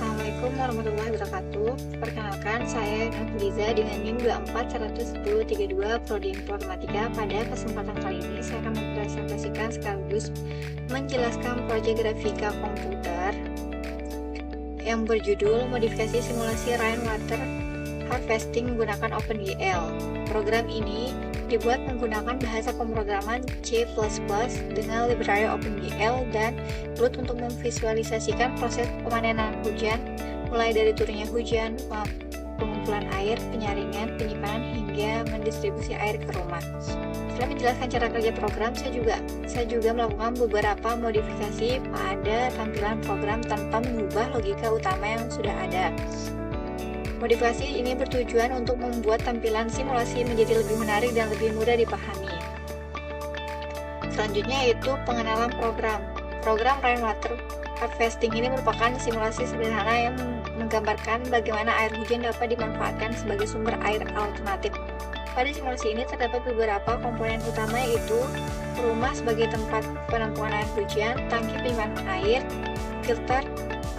Assalamualaikum warahmatullahi wabarakatuh. Perkenalkan, saya Nafliza dengan NIM 241032 Prodi Informatika. Pada kesempatan kali ini, saya akan mempresentasikan sekaligus menjelaskan proyek grafika komputer yang berjudul Modifikasi Simulasi Rainwater Harvesting menggunakan OpenGL. Program ini dibuat menggunakan bahasa pemrograman C++ dengan library OpenGL dan Glut untuk memvisualisasikan proses pemanenan hujan, mulai dari turunnya hujan, pengumpulan air, penyaringan, penyimpanan, hingga mendistribusi air ke rumah. Setelah menjelaskan cara kerja program, saya juga melakukan beberapa modifikasi pada tampilan program tanpa mengubah logika utama yang sudah ada. Modifikasi ini bertujuan untuk membuat tampilan simulasi menjadi lebih menarik dan lebih mudah dipahami. Selanjutnya yaitu pengenalan program. Program Rainwater Harvesting ini merupakan simulasi sederhana yang menggambarkan bagaimana air hujan dapat dimanfaatkan sebagai sumber air alternatif. Pada simulasi ini terdapat beberapa komponen utama, yaitu rumah sebagai tempat penampungan air hujan, tangki penyimpanan air, filter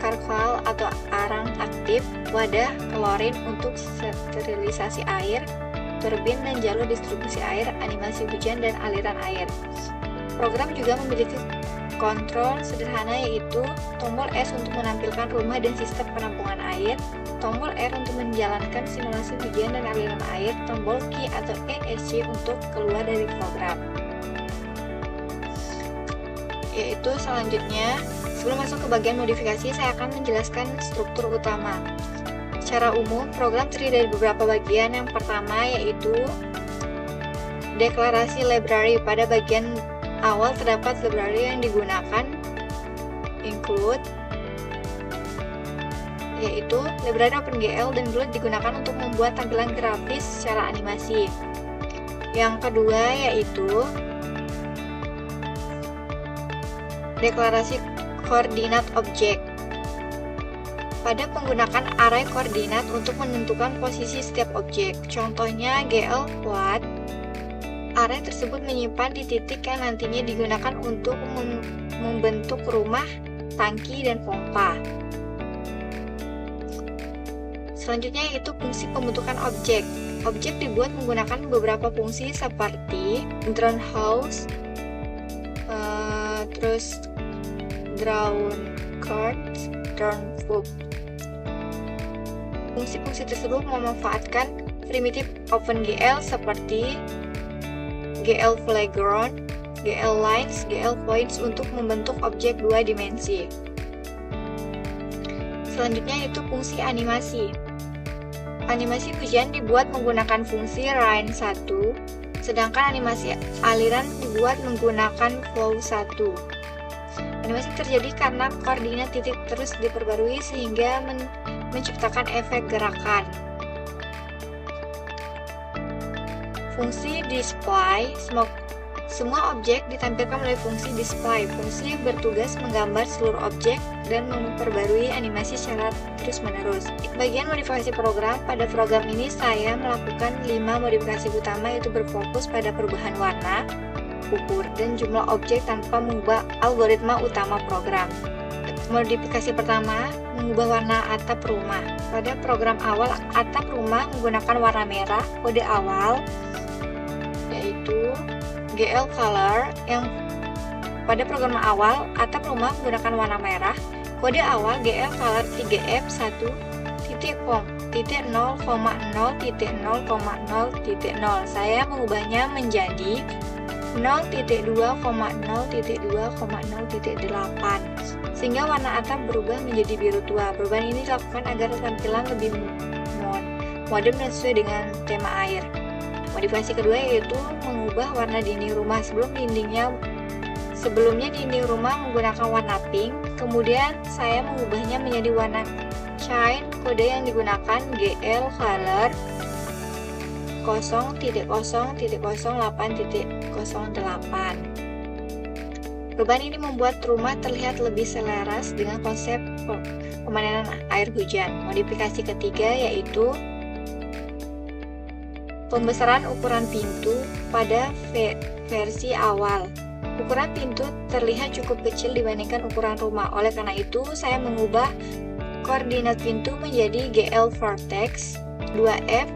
karkol atau arang aktif, wadah klorin untuk sterilisasi air, turbin dan jalur distribusi air, animasi hujan, dan aliran air. Program juga memiliki kontrol sederhana, yaitu tombol S untuk menampilkan rumah dan sistem penampungan air, tombol R untuk menjalankan simulasi hujan dan aliran air, tombol Q atau ESC untuk keluar dari program. Yaitu selanjutnya, sebelum masuk ke bagian modifikasi, saya akan menjelaskan struktur utama. Secara umum, program terdiri dari beberapa bagian. Yang pertama yaitu deklarasi library. Pada bagian awal terdapat library yang digunakan, include, yaitu library OpenGL dan Glut digunakan untuk membuat tampilan grafis secara animasi. Yang kedua yaitu deklarasi koordinat objek. Pada penggunaan array koordinat untuk menentukan posisi setiap objek. Contohnya GL plot. Array tersebut menyimpan di titik yang nantinya digunakan untuk membentuk rumah, tangki, dan pompa. Selanjutnya yaitu fungsi pembentukan objek. Objek dibuat menggunakan beberapa fungsi seperti drawn house, terus drawn cards, drawn foot. Fungsi-fungsi tersebut memanfaatkan primitif OpenGL seperti GL Playground, GL Lines, GL Points untuk membentuk objek dua dimensi. Selanjutnya yaitu fungsi animasi. Animasi hujan dibuat menggunakan fungsi Rain1, sedangkan animasi aliran dibuat menggunakan Flow1. Animasi terjadi karena koordinat titik terus diperbarui sehingga menciptakan efek gerakan. Fungsi display. Semua objek ditampilkan melalui fungsi display. Fungsi bertugas menggambar seluruh objek dan memperbarui animasi secara terus-menerus. Bagian modifikasi program. Pada program ini saya melakukan 5 modifikasi utama, yaitu berfokus pada perubahan warna, ukur, dan jumlah objek tanpa mengubah algoritma utama program. Modifikasi pertama, mengubah warna atap rumah. Pada program awal, atap rumah menggunakan warna merah. Kode awal yaitu GL Color. Yang pada program awal, atap rumah menggunakan warna merah. Kode awal GL Color 3F1.0,0.0.0. Saya mengubahnya menjadi 0.2,0.2,0.8 sehingga warna atap berubah menjadi biru tua. Perubahan ini dilakukan agar tampilan lebih modern dan sesuai dengan tema air. Modifikasi kedua yaitu mengubah warna dinding rumah. Sebelumnya dinding rumah menggunakan warna pink, kemudian saya mengubahnya menjadi warna shine. Kode yang digunakan GL Color 0.0.08.08. Perubahan ini membuat rumah terlihat lebih selaras dengan konsep pemanenan air hujan. Modifikasi ketiga yaitu pembesaran ukuran pintu. Pada versi awal, ukuran pintu terlihat cukup kecil dibandingkan ukuran rumah. Oleh karena itu, saya mengubah Koordinat pintu menjadi GL vertex 2F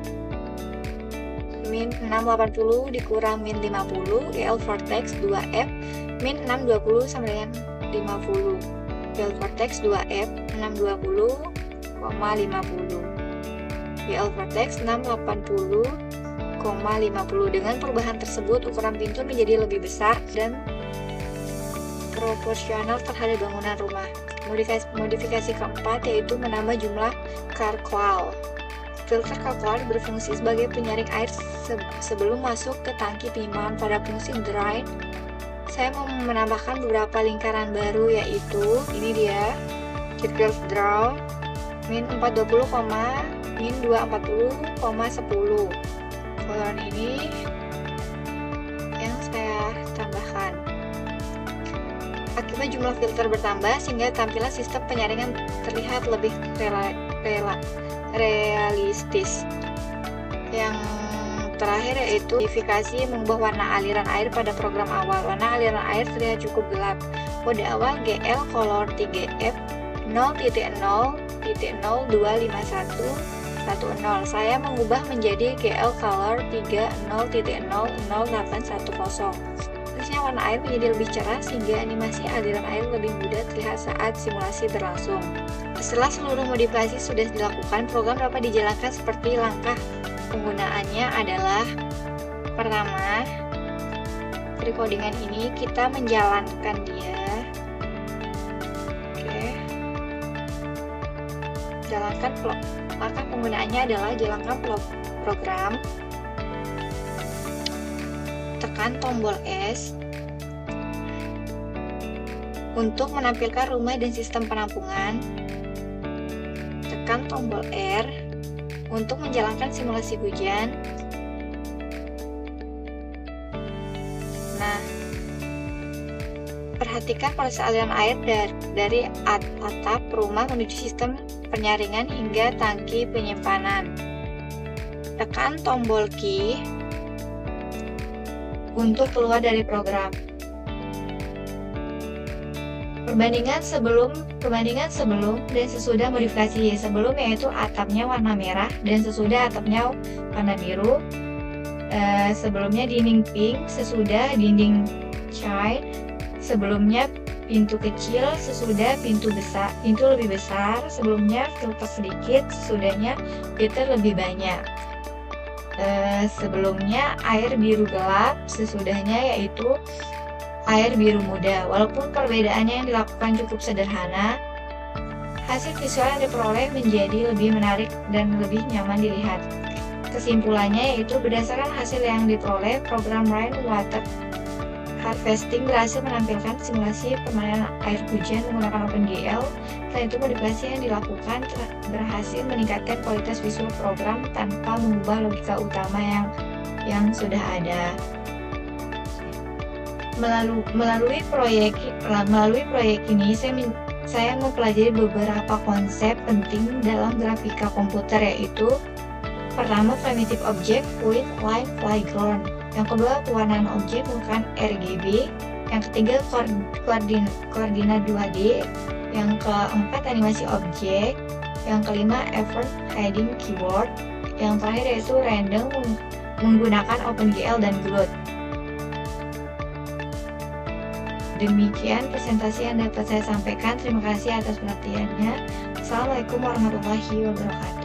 min 680 dikurang min 50, GL vertex 2F min 620 sama dengan 50. GL vertex 2F 620, 50. GL vertex 680, 50. Dengan perubahan tersebut, ukuran pintu menjadi lebih besar dan proporsional terhadap bangunan rumah. Modifikasi keempat yaitu menambah jumlah Carquois. Filter Carquois berfungsi sebagai penyaring air sebelum masuk ke tangki penyimpanan pada fungsi drain. Saya mau menambahkan beberapa lingkaran baru, yaitu ini dia circle draw min 420, min 240,10. Kolon ini yang saya tambahkan. Akibat jumlah filter bertambah sehingga tampilan sistem penyaringan terlihat lebih realistis. Yang terakhir yaitu modifikasi mengubah warna aliran air pada program awal. Warna aliran air terlihat cukup gelap. Kode awal GL color 3F 0.0.025110. Saya mengubah menjadi GL color 30.0.0810. Terusnya warna air menjadi lebih cerah sehingga animasi aliran air lebih mudah terlihat saat simulasi berlangsung. Setelah seluruh modifikasi sudah dilakukan, program dapat dijalankan seperti langkah penggunaannya adalah: pertama, recordingan ini kita menjalankan dia. Jalankan vlog. Maka penggunaannya adalah jalankan program, tekan tombol S untuk menampilkan rumah dan sistem penampungan, tekan tombol R untuk menjalankan simulasi hujan. Nah, perhatikan proses aliran air dari atap rumah menuju sistem penyaringan hingga tangki penyimpanan. Tekan tombol key untuk keluar dari program. Perbandingan sebelum dan sesudah modifikasi. Sebelum yaitu atapnya warna merah dan sesudah atapnya warna biru. Sebelumnya dinding pink, sesudah dinding chai. Sebelumnya pintu kecil, sesudah pintu lebih besar. Sebelumnya filter sedikit, sesudahnya filter lebih banyak. Sebelumnya air biru gelap, sesudahnya yaitu air biru muda. Walaupun perbedaannya yang dilakukan cukup sederhana, hasil visual yang diperoleh menjadi lebih menarik dan lebih nyaman dilihat. Kesimpulannya yaitu berdasarkan hasil yang diperoleh, program Rainwater Harvesting berhasil menampilkan simulasi permainan air hujan menggunakan OpenGL. Selain itu, modifikasi yang dilakukan berhasil meningkatkan kualitas visual program tanpa mengubah logika utama yang sudah ada. Melalui proyek ini, saya mempelajari beberapa konsep penting dalam grafika komputer, yaitu pertama, primitive object with line flyground. Yang kedua, pewarnaan objek menggunakan RGB. Yang ketiga, koordinat 2D. Yang keempat, animasi objek. Yang kelima, effort hiding keyboard. Yang terakhir yaitu random menggunakan OpenGL dan Groot. Demikian presentasi yang dapat saya sampaikan. Terima kasih atas perhatiannya. Assalamualaikum warahmatullahi wabarakatuh.